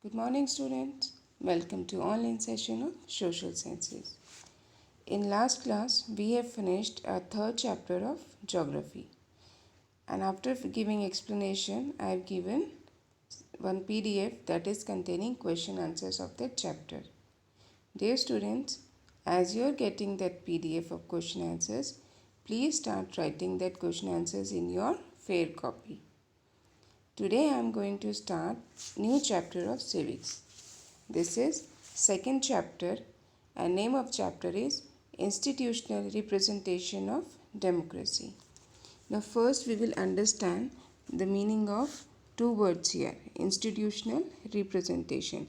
Good morning, students. Welcome to online session of Social Sciences. In last class, we have finished our third chapter of Geography. And after giving explanation, I have given one PDF that is containing question answers of that chapter. Dear students, as you are getting that PDF of question answers, please start writing that question answers in your fair copy. Today I am going to start new chapter of civics. This is second chapter and name of chapter is Institutional Representation of Democracy. Now first we will understand the meaning of two words here, institutional representation.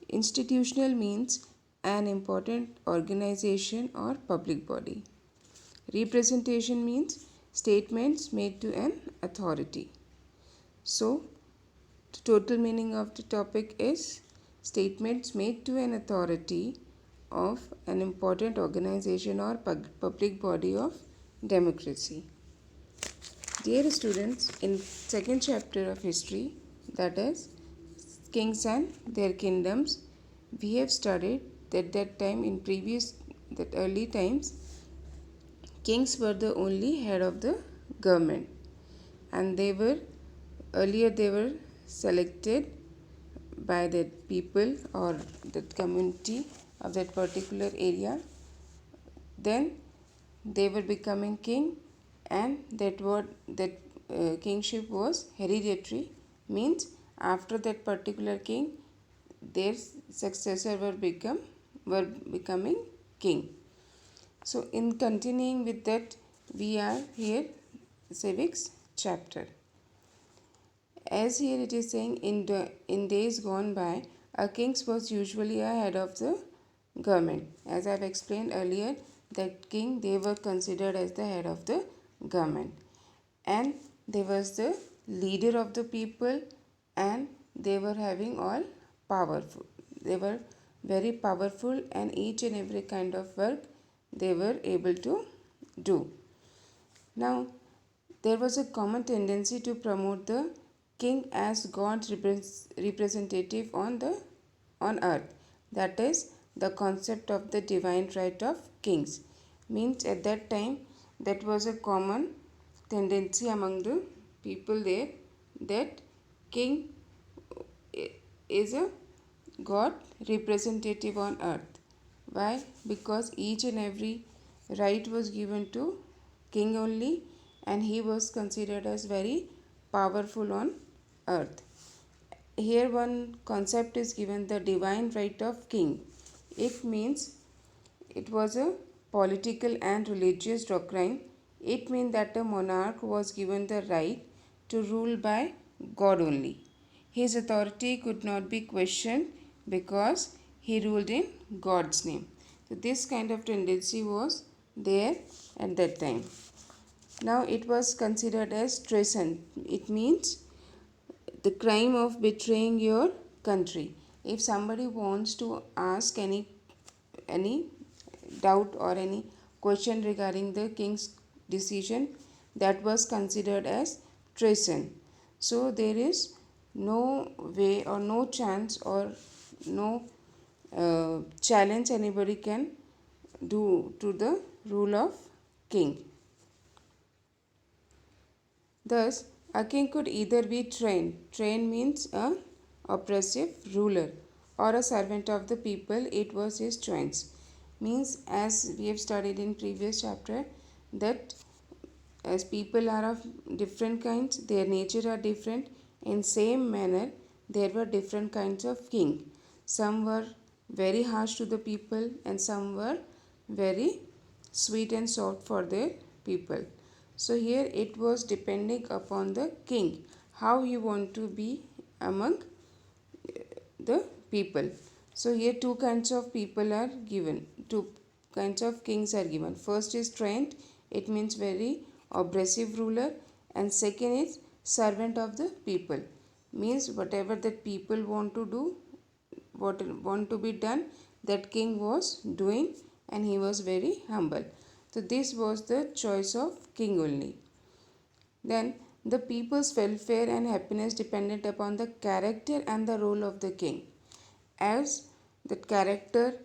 Institutional means an important organization or public body. Representation means statements made to an authority. So, the total meaning of the topic is statements made to an authority of an important organization or public body of democracy. Dear students, in second chapter of history, that is kings and their kingdoms, we have studied that time in that early times, kings were the only head of the government, and they were selected by the people or the community of that particular area. Then they were becoming king, and that kingship was hereditary, means after that particular king, their successor were becoming king. So in continuing with that, we are here civics chapter. As here it is saying, in days gone by, a king was usually a head of the government. As I have explained earlier, that king, they were considered as the head of the government, and they was the leader of the people, and they were having all powerful. They were very powerful, and each and every kind of work they were able to do. Now, there was a common tendency to promote the king as God's representative on earth. That is the concept of the divine right of kings. Means at that time that was a common tendency among the people there, that king is a God representative on earth. Why? Because each and every right was given to king only, and he was considered as very powerful on earth. Here one concept is given, the divine right of king. It means it was a political and religious doctrine. It means that a monarch was given the right to rule by God only. His authority could not be questioned because he ruled in God's name. So this kind of tendency was there at that time. Now it was considered as treason. It means the crime of betraying your country. If somebody wants to ask any doubt or any question regarding the king's decision, that was considered as treason. So there is no way or no chance or no challenge anybody can do to the rule of king. Thus, a king could either be trained. Trained means a oppressive ruler, or a servant of the people. It was his choice. Means, as we have studied in previous chapter, that as people are of different kinds, their nature are different. In same manner, there were different kinds of king. Some were very harsh to the people, and some were very sweet and soft for their people. So here it was depending upon the king, how he want to be among the people. So here two kinds of people are given, two kinds of kings are given. First is trained, it means very oppressive ruler, and second is servant of the people, means whatever that people want to do, what want to be done, that king was doing, and he was very humble. So this was the choice of king only. Then The people's welfare and happiness depended upon the character and the role of the king. As that character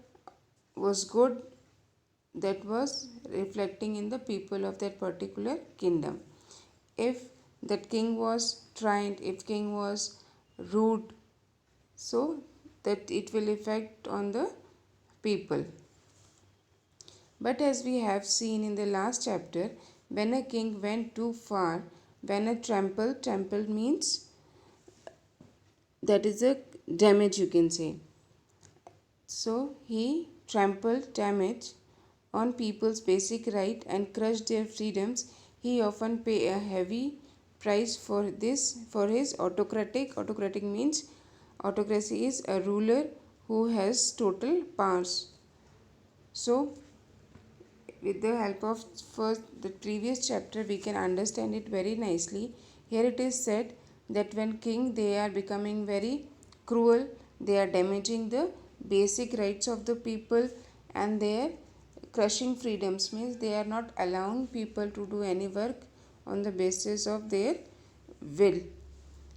was good, that was reflecting in the people of that particular kingdom. If that king was tyrant, if king was rude, so that it will affect on the people. But as we have seen in the last chapter, when a king went too far, when a trample means that is a damage, you can say. So he trampled damage on people's basic right and crushed their freedoms. He often pay a heavy price for this, for his autocratic means autocracy is a ruler who has total powers. So with the help of first the previous chapter we can understand it very nicely. Here it is said that when king they are becoming very cruel, they are damaging the basic rights of the people, and they are crushing freedoms means they are not allowing people to do any work on the basis of their will.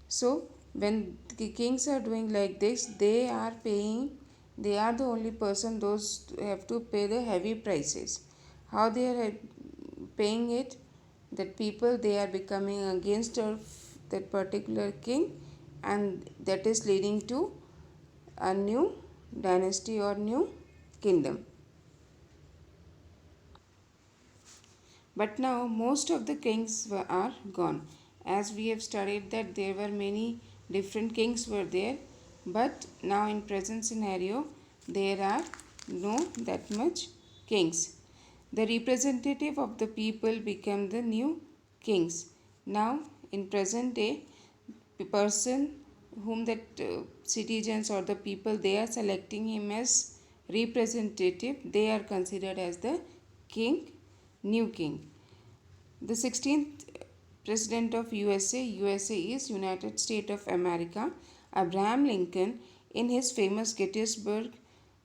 So when the kings are doing like this, they are paying, they are the only person those have to pay the heavy prices. How they are paying it, that people they are becoming against of that particular king, and that is leading to a new dynasty or new kingdom. But now most of the kings are gone. As we have studied that there were many different kings were there, but now in present scenario there are no that much kings. The representative of the people become the new kings. Now in present day, the person whom that citizens or the people they are selecting him as representative, they are considered as the king, new king. The 16th president of USA is United States of America, Abraham Lincoln, in his famous Gettysburg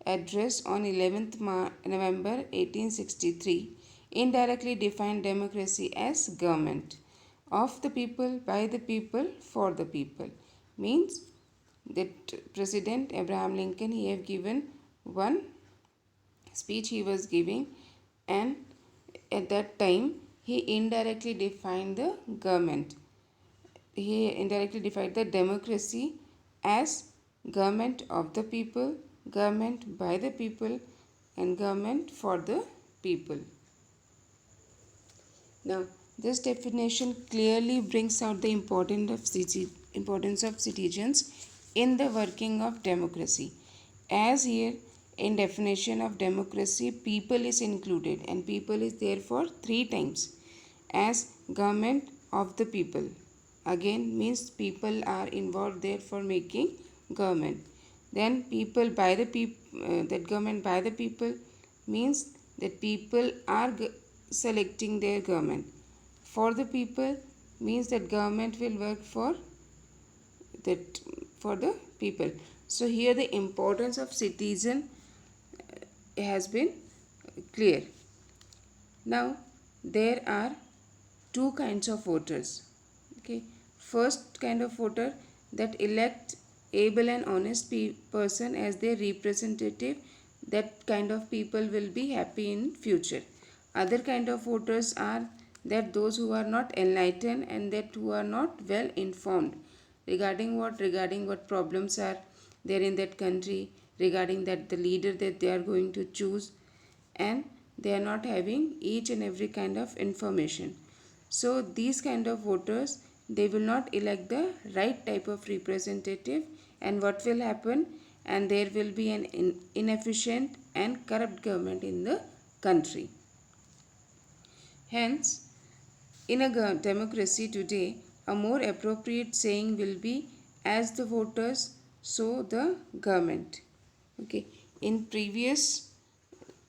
address on 11th November 1863, indirectly defined democracy as government of the people, by the people, for the people. Means that President Abraham Lincoln, he have given one speech he was giving, and at that time he indirectly defined the government. He indirectly defined the democracy as government of the people, government by the people, and government for the people. Now, this definition clearly brings out the importance of citizens in the working of democracy. As here in definition of democracy, people is included, and people is therefore three times as government of the people. Again means people are involved there for making government. Then people by the people, that government by the people means that people are selecting their government. For the people means that government will work for that, for the people. So here the importance of citizen has been clear. Now there are two kinds of voters. Okay, first kind of voter that elect able and honest person as their representative, that kind of people will be happy in future. Other kind of voters are that those who are not enlightened and that who are not well informed regarding what problems are there in that country, regarding that the leader that they are going to choose, and they are not having each and every kind of information. So these kind of voters, they will not elect the right type of representative, and what will happen, and there will be an inefficient and corrupt government in the country. Hence, in a democracy today, a more appropriate saying will be, as the voters, so the government. Okay, in previous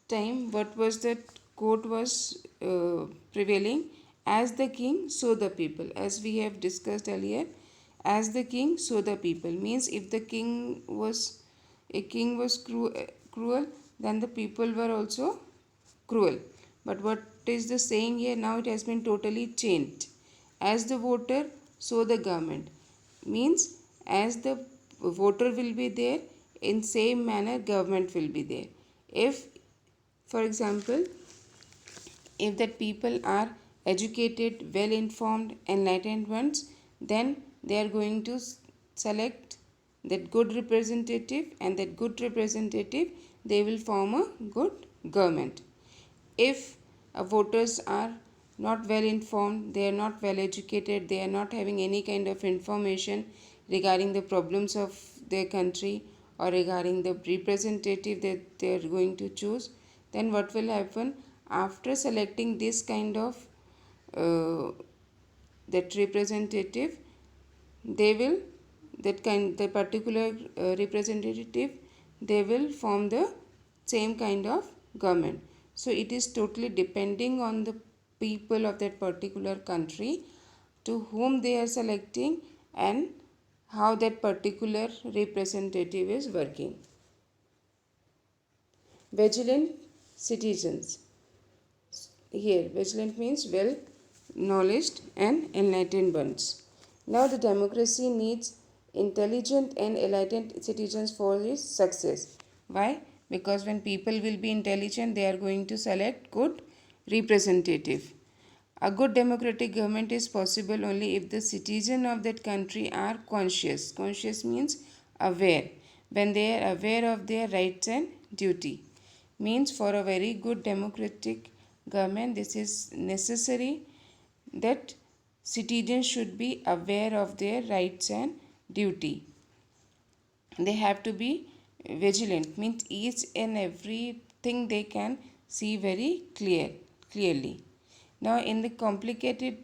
time, what was that quote was prevailing? As the king, so the people. As we have discussed earlier, as the king, so the people means if the king was cruel, then the people were also cruel. But what is the saying here? Now it has been totally changed. as the voter, so the government. Means as the voter will be there, in same manner government will be there. If, for example, if that people are educated, well informed, enlightened ones, then they are going to select that good representative, and that good representative they will form a good government. If voters are not well informed, they are not well educated, they are not having any kind of information regarding the problems of their country or regarding the representative that they are going to choose, then what will happen? After selecting this kind of uh, that representative, they will, that kind, the particular representative, they will form the same kind of government. So it is totally depending on the people of that particular country to whom they are selecting and how that particular representative is working. Vigilant citizens. Here, vigilant means well knowledge and enlightened ones. Now, the democracy needs intelligent and enlightened citizens for its success. Why? Because when people will be intelligent, they are going to select good representative. A good democratic government is possible only if the citizens of that country are conscious. Conscious means aware. When they are aware of their rights and duty. Means for a very good democratic government, this is necessary that citizens should be aware of their rights and duty. They have to be vigilant, means each and everything they can see very clearly. Now in the complicated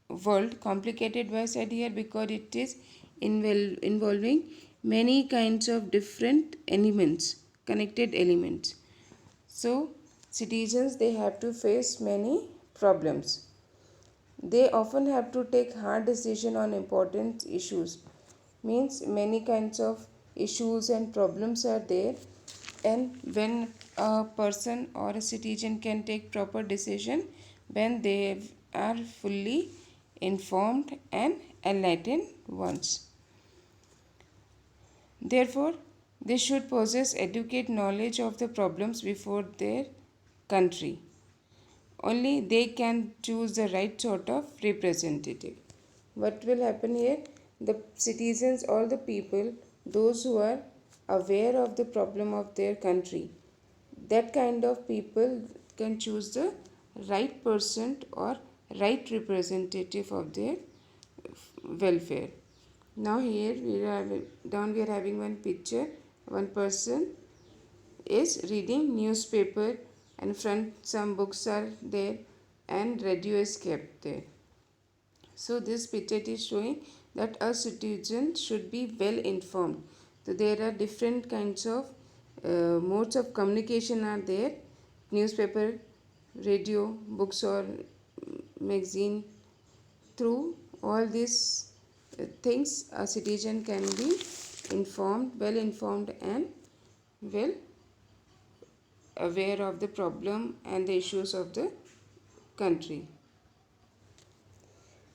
world, complicated was said here because it is involving many kinds of different elements, connected elements. So citizens, they have to face many problems. They often have to take hard decision on important issues. Means many kinds of issues and problems are there, and when a person or a citizen can take proper decision when they are fully informed and enlightened ones. Therefore, they should possess adequate knowledge of the problems before their country. Only they can choose the right sort of representative. What will happen here? The citizens, all the people, those who are aware of the problem of their country, that kind of people can choose the right person or right representative of their welfare. Now here we are having one picture. One person is reading newspaper, and front some books are there, and radio is kept there. So this picture is showing that a citizen should be well informed. So there are different kinds of modes of communication are there: newspaper, radio, books, or magazine. Through all these things, a citizen can be informed, well informed, and well aware of the problem and the issues of the country.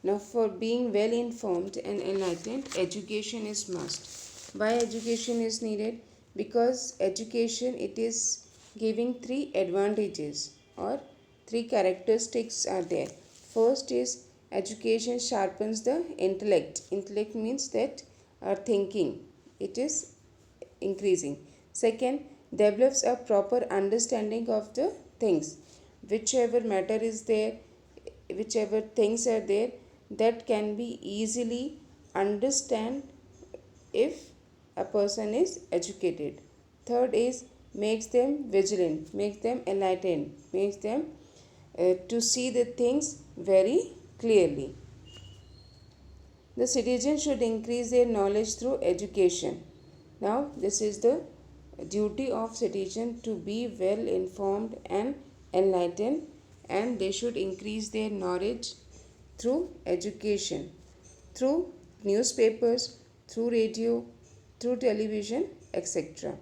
Now, for being well informed and enlightened, education is must. Why education is needed? Because education, it is giving three advantages or three characteristics are there. First is education sharpens the intellect. Intellect means that our thinking, it is increasing. Second, develops a proper understanding of the things. Whichever matter is there, whichever things are there, that can be easily understand if a person is educated. Third is makes them vigilant, makes them enlightened, makes them to see the things very clearly. The citizen should increase their knowledge through education. Now this is the duty of citizen to be well informed and enlightened, and they should increase their knowledge through education, through newspapers, through radio, through television, etc.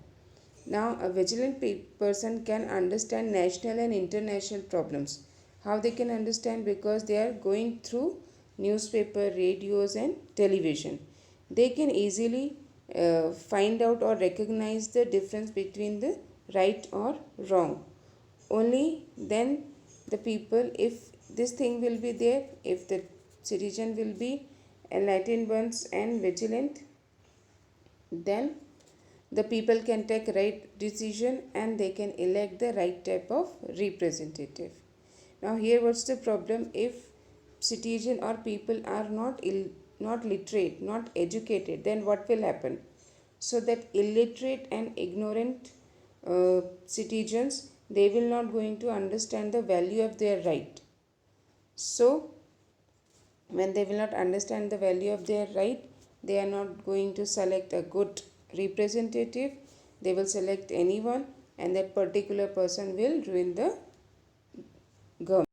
Now, a vigilant person can understand national and international problems. How they can understand? Because they are going through newspaper, radios, and television. They can easily find out or recognize the difference between the right or wrong. Only then the people, if this thing will be there, if the citizen will be enlightened ones and vigilant, then the people can take right decision and they can elect the right type of representative. Now here what's the problem? If citizen or people are not literate, not educated, then what will happen? So that illiterate and ignorant citizens, they will not going to understand the value of their right. So when they will not understand the value of their right, they are not going to select a good representative. They will select anyone, and that particular person will ruin the government.